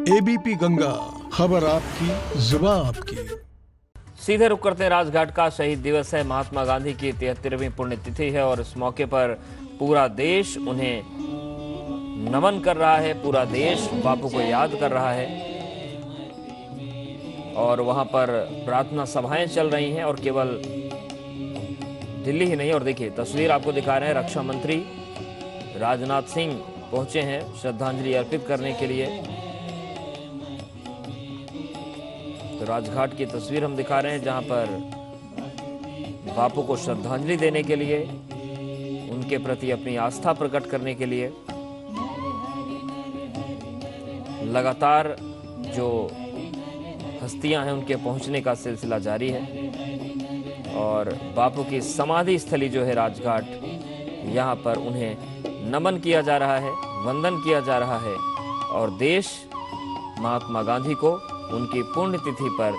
ABP Ganga, खबर आपकी, जुबान आपकी। सीधे रुक करते हैं राजघाट का। शहीद दिवस है, महात्मा गांधी की 73वीं पुण्यतिथि है और इस मौके पर पूरा देश उन्हें नमन कर रहा है, पूरा देश बापू को याद कर रहा है और वहां पर प्रार्थना सभाएं चल रही हैं। और केवल दिल्ली ही नहीं, और देखिए तस्वीर आपको दिखा रहे हैं, रक्षा मंत्री राजनाथ सिंह पहुंचे हैं श्रद्धांजलि अर्पित करने के लिए। तो राजघाट की तस्वीर हम दिखा रहे हैं जहां पर बापू को श्रद्धांजलि देने के लिए, उनके प्रति अपनी आस्था प्रकट करने के लिए लगातार जो हस्तियां हैं उनके पहुंचने का सिलसिला जारी है। और बापू की समाधि स्थली जो है राजघाट, यहां पर उन्हें नमन किया जा रहा है, वंदन किया जा रहा है और देश महात्मा गांधी को उनकी पुण्यतिथि पर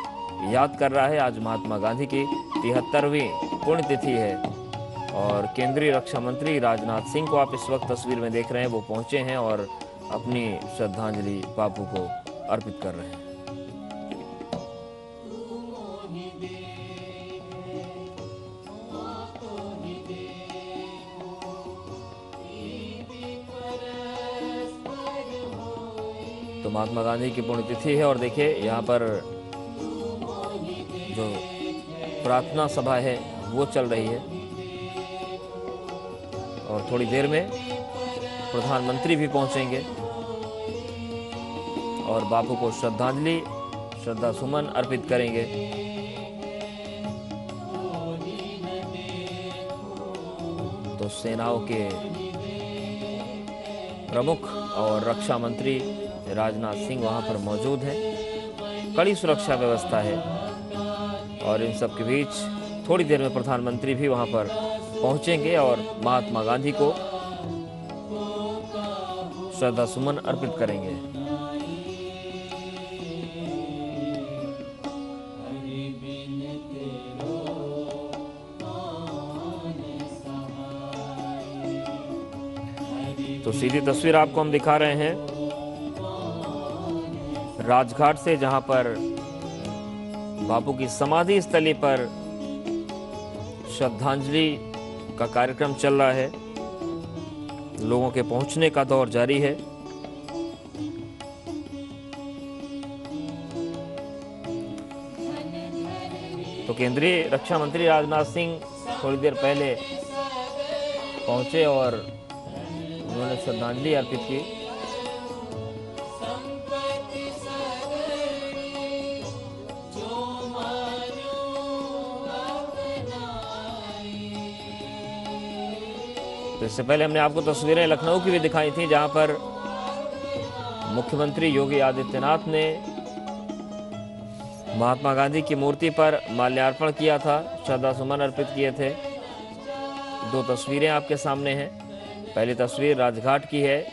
याद कर रहा है। आज महात्मा गांधी की 73वीं पुण्यतिथि है और केंद्रीय रक्षा मंत्री राजनाथ सिंह को आप इस वक्त तस्वीर में देख रहे हैं, वो पहुंचे हैं और अपनी श्रद्धांजलि बापू को अर्पित कर रहे हैं। तो महात्मा गांधी की पुण्यतिथि है और देखिए यहाँ पर जो प्रार्थना सभा है वो चल रही है और थोड़ी देर में प्रधानमंत्री भी पहुंचेंगे और बापू को श्रद्धांजलि, श्रद्धा सुमन अर्पित करेंगे। तो सेनाओं के प्रमुख और रक्षा मंत्री राजनाथ सिंह वहां पर मौजूद हैं। कड़ी सुरक्षा व्यवस्था है और इन सब के बीच थोड़ी देर में प्रधानमंत्री भी वहां पर पहुंचेंगे और महात्मा गांधी को श्रद्धा सुमन अर्पित करेंगे। तो सीधी तस्वीर आपको हम दिखा रहे हैं राजघाट से, जहां पर बापू की समाधि स्थली पर श्रद्धांजलि का कार्यक्रम चल रहा है। लोगों के पहुंचने का दौर जारी है। तो केंद्रीय रक्षा मंत्री राजनाथ सिंह थोड़ी देर पहले पहुंचे और उन्होंने श्रद्धांजलि अर्पित की। तो इससे पहले हमने आपको तस्वीरें लखनऊ की भी दिखाई थी, जहां पर मुख्यमंत्री योगी आदित्यनाथ ने महात्मा गांधी की मूर्ति पर माल्यार्पण किया था, श्रद्धा सुमन अर्पित किए थे। दो तस्वीरें आपके सामने हैं। पहली तस्वीर राजघाट की है,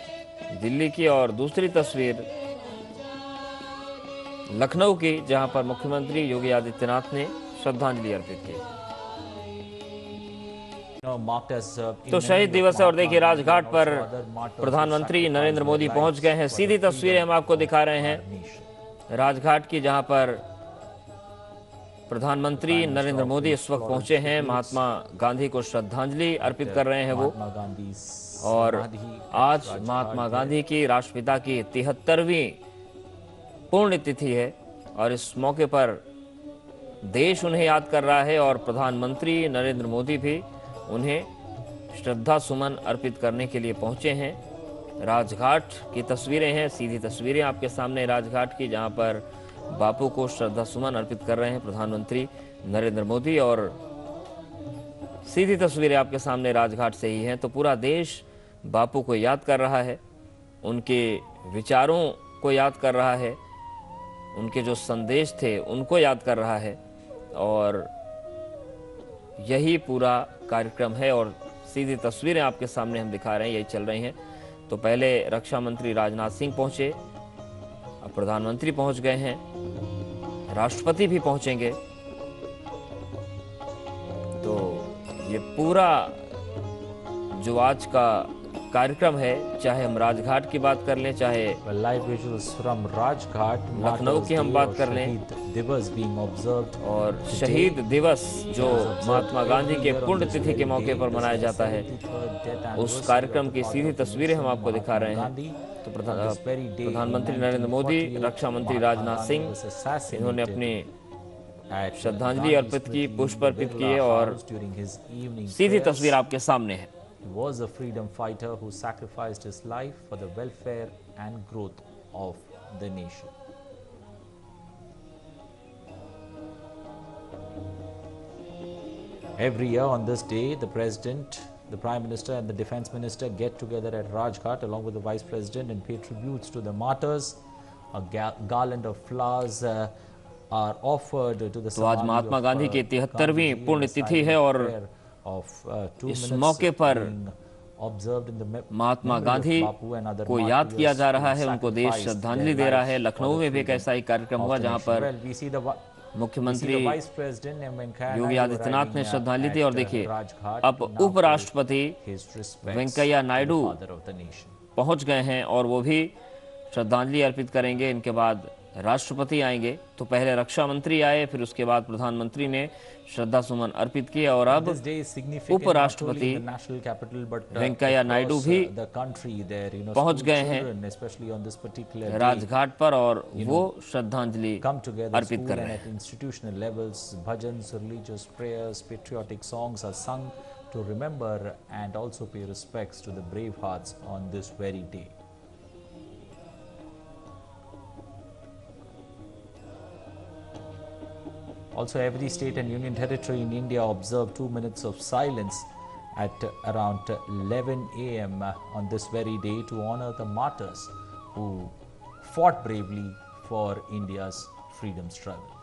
दिल्ली की, और दूसरी तस्वीर लखनऊ की, जहां पर मुख्यमंत्री योगी आदित्यनाथ ने श्रद्धांजलि अर्पित की। तो शहीद दिवस है और देखिए राजघाट पर प्रधानमंत्री नरेंद्र मोदी पहुंच गए हैं। सीधी तस्वीरें हम आपको दिखा रहे हैं राजघाट की, जहां पर प्रधानमंत्री नरेंद्र मोदी इस वक्त पहुंचे हैं। महात्मा गांधी को श्रद्धांजलि अर्पित कर रहे हैं वो। और आज महात्मा गांधी की, राष्ट्रपिता की 73वीं पुण्यतिथि है और इस मौके पर देश उन्हें याद कर रहा है और प्रधानमंत्री नरेंद्र मोदी भी उन्हें श्रद्धा सुमन अर्पित करने के लिए पहुंचे हैं। राजघाट की तस्वीरें हैं, सीधी तस्वीरें आपके सामने राजघाट की, जहां पर बापू को श्रद्धा सुमन अर्पित कर रहे हैं प्रधानमंत्री नरेंद्र मोदी। और सीधी तस्वीरें आपके सामने राजघाट से ही हैं। तो पूरा देश बापू को याद कर रहा है, उनके विचारों को याद कर रहा है, उनके जो संदेश थे उनको याद कर रहा है और यही पूरा कार्यक्रम है। और सीधी तस्वीरें आपके सामने हम दिखा रहे हैं, यही चल रही हैं। तो पहले रक्षा मंत्री राजनाथ सिंह पहुंचे, अब प्रधानमंत्री पहुंच गए हैं, राष्ट्रपति भी पहुंचेंगे। तो ये पूरा जो आज का कार्यक्रम है, चाहे हम राजघाट की बात कर लें, चाहे Live visuals from Rajghat, Lucknow की हम बात कर लें, दिवस being observed और शहीद दिवस जो महात्मा गांधी के पुण्यतिथि के मौके पर मनाया जाता है, उस कार्यक्रम की सीधी तस्वीरें हम आपको दिखा रहे हैं। तो प्रधानमंत्री नरेंद्र मोदी, रक्षा मंत्री राजनाथ सिंह, इन्होंने अपनी श्रद्धांजलि अर्पित की, पुष्प अर्पित किए और सीधी तस्वीर आपके सामने है। He was a freedom fighter who sacrificed his life for the welfare and growth of the nation. Every year on this day, the President, the Prime Minister and the Defence Minister get together at Rajghat along with the Vice President and pay tributes to the martyrs. A garland of flowers are offered to the तो आज महात्मा गांधी की 73वीं पुण्यतिथि है और इस मौके पर महात्मा गांधी को याद किया जा रहा है, उनको देश श्रद्धांजलि दे रहा है। लखनऊ में भी एक ऐसा ही कार्यक्रम हुआ जहां पर मुख्यमंत्री योगी आदित्यनाथ ने श्रद्धांजलि दी और देखिए अब उपराष्ट्रपति वेंकैया नायडू पहुंच गए हैं और वो भी श्रद्धांजलि अर्पित करेंगे। इनके बाद राष्ट्रपति आएंगे, तो पहले रक्षा मंत्री आए, फिर उसके बाद प्रधानमंत्री ने श्रद्धा सुमन अर्पित किए और अब उपराष्ट्रपति वेंकैया नायडू भी पहुंच गए हैं राजघाट पर और वो श्रद्धांजलि अर्पित कर रहे हैं। Institutional levels, bhajans, religious prayers, patriotic songs are sung to remember and also pay respects to the brave hearts on this very day. Also, every state and union territory in India observed 2 minutes of silence at around 11 a.m. on this very day to honor the martyrs who fought bravely for India's freedom struggle.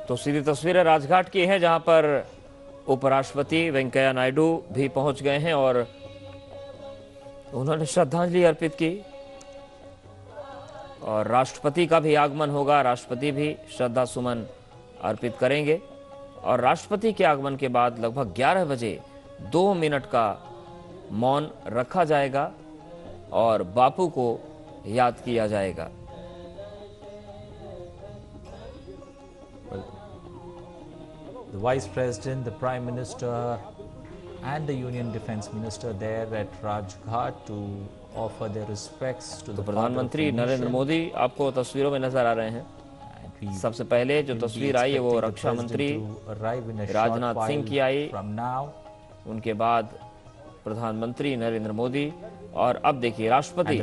तो सीधी तस्वीरें राजघाट की है जहां पर उपराष्ट्रपति वेंकैया नायडू भी पहुंच गए हैं और उन्होंने श्रद्धांजलि अर्पित की और राष्ट्रपति का भी आगमन होगा। राष्ट्रपति भी श्रद्धा सुमन अर्पित करेंगे और राष्ट्रपति के आगमन के बाद लगभग 11 बजे 2 मिनट का मौन रखा जाएगा और बापू को याद किया जाएगा। The Vice President, the Prime Minister and the Union Defence Minister there at Rajghat to offer their respects to the प्रधानमंत्री नरेंद्र मोदी आपको तस्वीरों में नजर आ रहे हैं। सबसे पहले जो तस्वीर आई है वो रक्षा मंत्री राजनाथ सिंह की आई, उनके बाद प्रधानमंत्री नरेंद्र मोदी और अब देखिए राष्ट्रपति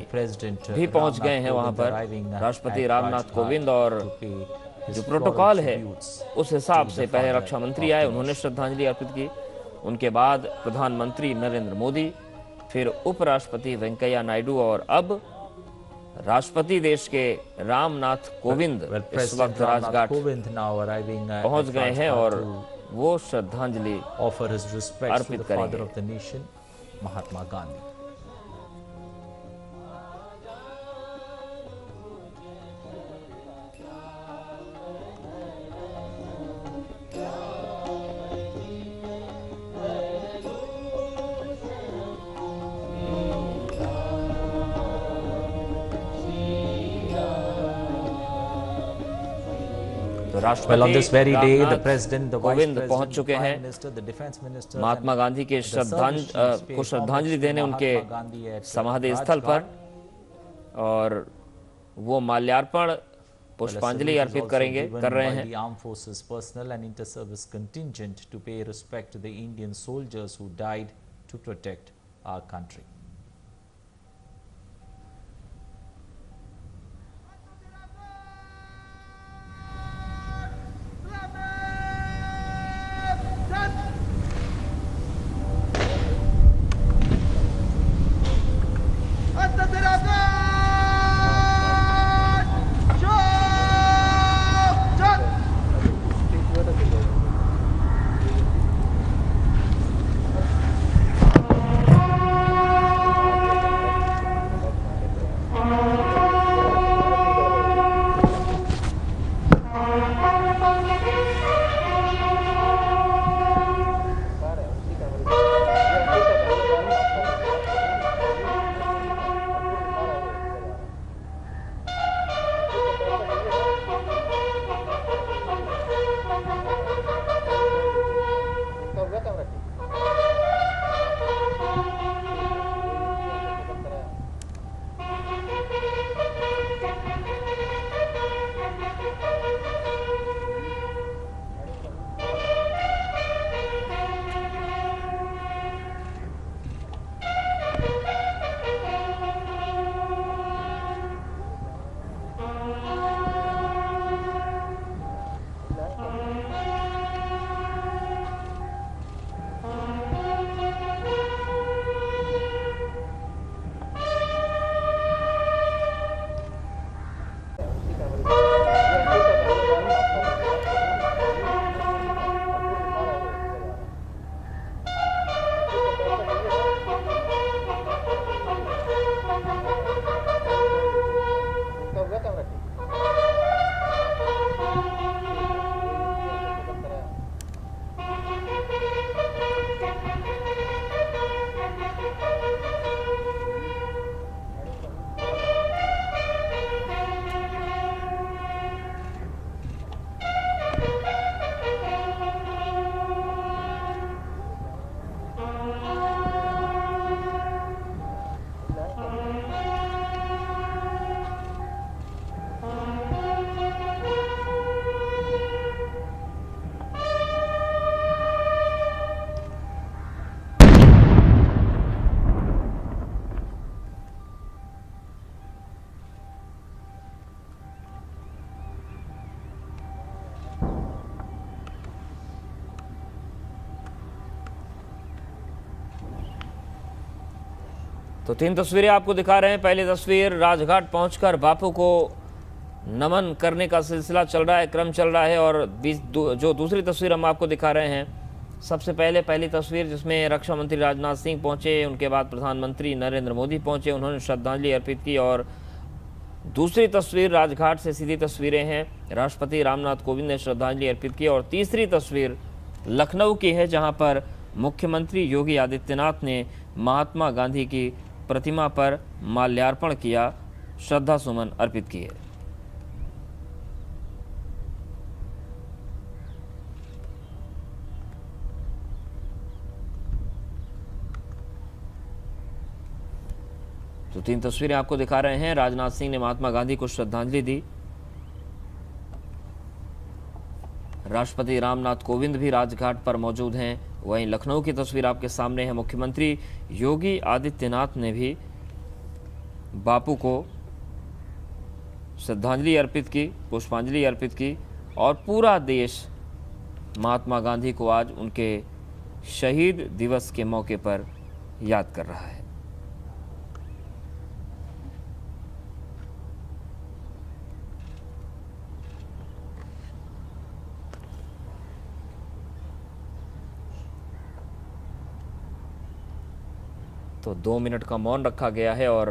भी पहुंच गए हैं वहां पर। राष्ट्रपति रामनाथ कोविंद और जो प्रोटोकॉल है उस हिसाब से पहले रक्षा मंत्री आए, उन्होंने श्रद्धांजलि अर्पित की, उनके बाद प्रधानमंत्री नरेंद्र मोदी, फिर उपराष्ट्रपति वेंकैया नायडू और अब राष्ट्रपति देश के रामनाथ कोविंद इस वक्त राजघाट पहुंच गए हैं और वो श्रद्धांजलि अर्पित करेंगे। Mahatma Gandhi. Well, on this very day, the President, the Vice President पहुंच चुके हैं the Defence Minister, Mahatma Gandhi के श्रद्धांजलि देने उनके समाधि स्थल पर और वो माल्यार्पण पुष्पांजलि अर्पित कर रहे हैं। The Armed Forces personnel and inter-service contingent to pay respect to the Indian soldiers who died to protect our country. तो 3 तस्वीरें आपको दिखा रहे हैं। पहली तस्वीर, राजघाट पहुंचकर बापू को नमन करने का सिलसिला चल रहा है, क्रम चल रहा है। और जो दूसरी तस्वीर हम आपको दिखा रहे हैं, सबसे पहले पहली तस्वीर जिसमें रक्षा मंत्री राजनाथ सिंह पहुंचे, उनके बाद प्रधानमंत्री नरेंद्र मोदी पहुंचे, उन्होंने श्रद्धांजलि अर्पित की। और दूसरी तस्वीर राजघाट से सीधी तस्वीरें हैं, राष्ट्रपति रामनाथ कोविंद ने श्रद्धांजलि अर्पित की। और तीसरी तस्वीर लखनऊ की है, जहां पर मुख्यमंत्री योगी आदित्यनाथ ने महात्मा गांधी की प्रतिमा पर माल्यार्पण किया, श्रद्धा सुमन अर्पित किए। तो 3 तस्वीरें आपको दिखा रहे हैं। राजनाथ सिंह ने महात्मा गांधी को श्रद्धांजलि दी, राष्ट्रपति रामनाथ कोविंद भी राजघाट पर मौजूद हैं। वहीं लखनऊ की तस्वीर आपके सामने है, मुख्यमंत्री योगी आदित्यनाथ ने भी बापू को श्रद्धांजलि अर्पित की, पुष्पांजलि अर्पित की। और पूरा देश महात्मा गांधी को आज उनके शहीद दिवस के मौके पर याद कर रहा है। तो 2 मिनट का मौन रखा गया है और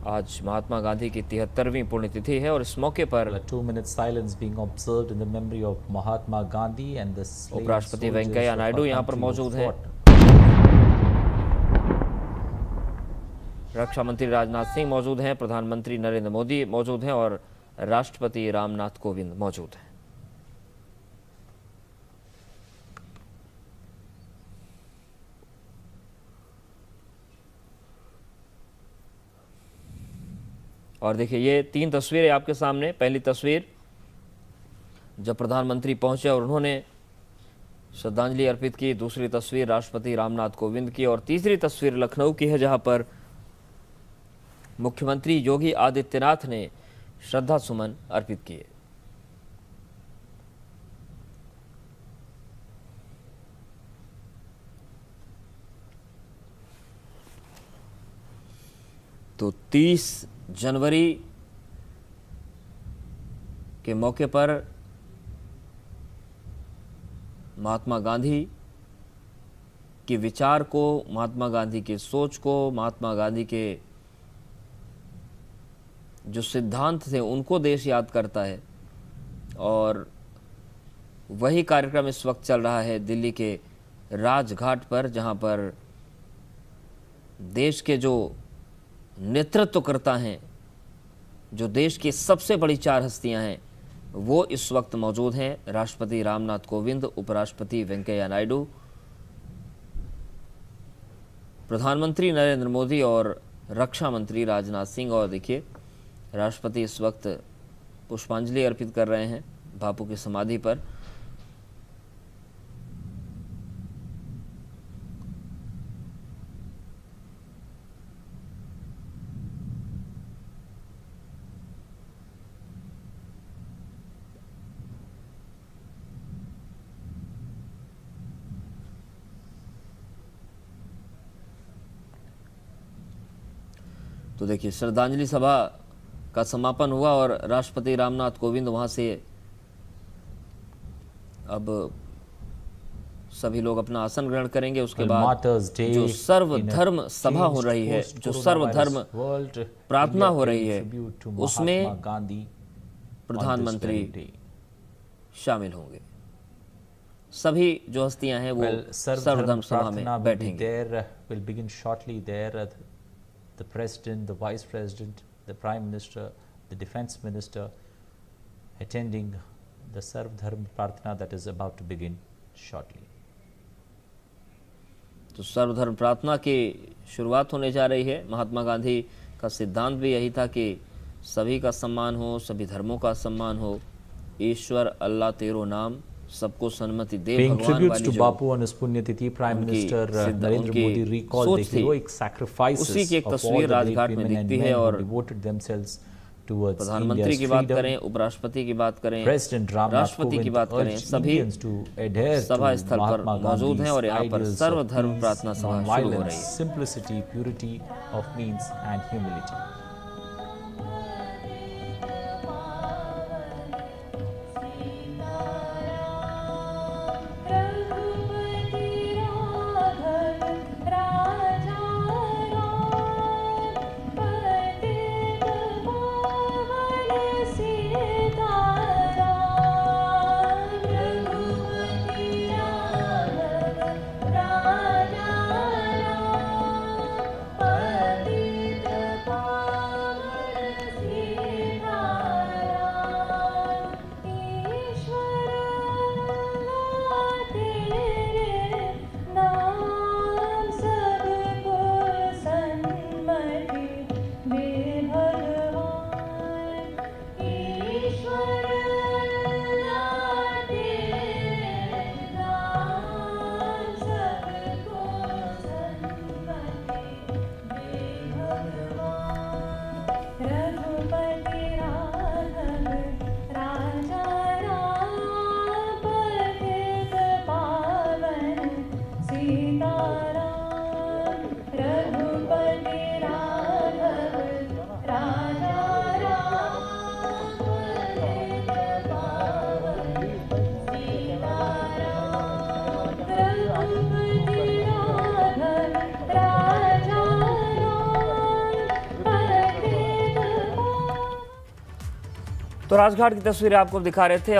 आज महात्मा गांधी की 73वीं पुण्यतिथि है और इस मौके पर 2 minutes silence being observed in the memory of Mahatma Gandhi and the slain उपराष्ट्रपति soldiers Venkaiah of Naidu our यहाँ पर country who मौजूद हैं। fought. रक्षा मंत्री राजनाथ सिंह मौजूद हैं, प्रधानमंत्री नरेंद्र मोदी मौजूद हैं और राष्ट्रपति रामनाथ कोविंद मौजूद हैं। और देखिए ये 3 तस्वीरें आपके सामने। पहली तस्वीर जब प्रधानमंत्री पहुंचे और उन्होंने श्रद्धांजलि अर्पित की, दूसरी तस्वीर राष्ट्रपति रामनाथ कोविंद की, और तीसरी तस्वीर लखनऊ की है, जहां पर मुख्यमंत्री योगी आदित्यनाथ ने श्रद्धा सुमन अर्पित किए। तो 30 जनवरी के मौके पर महात्मा गांधी के विचार को, महात्मा गांधी के सोच को, महात्मा गांधी के जो सिद्धांत थे उनको देश याद करता है। और वही कार्यक्रम इस वक्त चल रहा है दिल्ली के राजघाट पर, जहां पर देश के जो नेतृत्व करता हैं, जो देश की सबसे बड़ी 4 हस्तियां हैं, वो इस वक्त मौजूद हैं। राष्ट्रपति रामनाथ कोविंद, उपराष्ट्रपति वेंकैया नायडू, प्रधानमंत्री नरेंद्र मोदी और रक्षा मंत्री राजनाथ सिंह। और देखिए राष्ट्रपति इस वक्त पुष्पांजलि अर्पित कर रहे हैं बापू की समाधि पर। तो देखिए श्रद्धांजलि सभा का समापन हुआ और राष्ट्रपति रामनाथ कोविंद वहां से अब सभी लोग अपना आसन ग्रहण करेंगे। उसके बाद जो सर्वधर्म सभा हो रही है, जो सर्वधर्म प्रार्थना हो रही है, उसमें प्रधानमंत्री शामिल होंगे। सभी जो हस्तियां हैं वो सर्वधर्म सभा में बैठेंगे। The president, the vice president, the prime minister, the defense minister attending the Sarv Dharm Prarthana that is about to begin shortly. तो सर्वधर्म प्रार्थना की शुरुआत होने जा रही है। महात्मा गांधी का सिद्धांत भी यही था कि सभी का सम्मान हो, सभी धर्मों का सम्मान हो, ईश्वर अल्लाह तेरो नाम, सबको सन्मति दे भगवान वाली to Bapu on his Punyatithi, Prime Minister Narendra Modi recalled the heroic sacrifices उसी की एक तस्वीर राजघाट में दिखती है और devoted themselves towards प्रधानमंत्री India's की बात freedom. करें, उपराष्ट्रपति की बात करें, President Ramnath राष्ट्रपति की बात Kovind करें, urged सभी Indians to adhere to सभा स्थल पर Mahatma मौजूद हैं और यहाँ Gandhi's पर ideals सर्वधर्म of प्रार्थना peace, सभा शुरू हो non-violence, रही है। simplicity, purity of means and humility. तो राजघाट की तस्वीरें आपको दिखा रहे थे।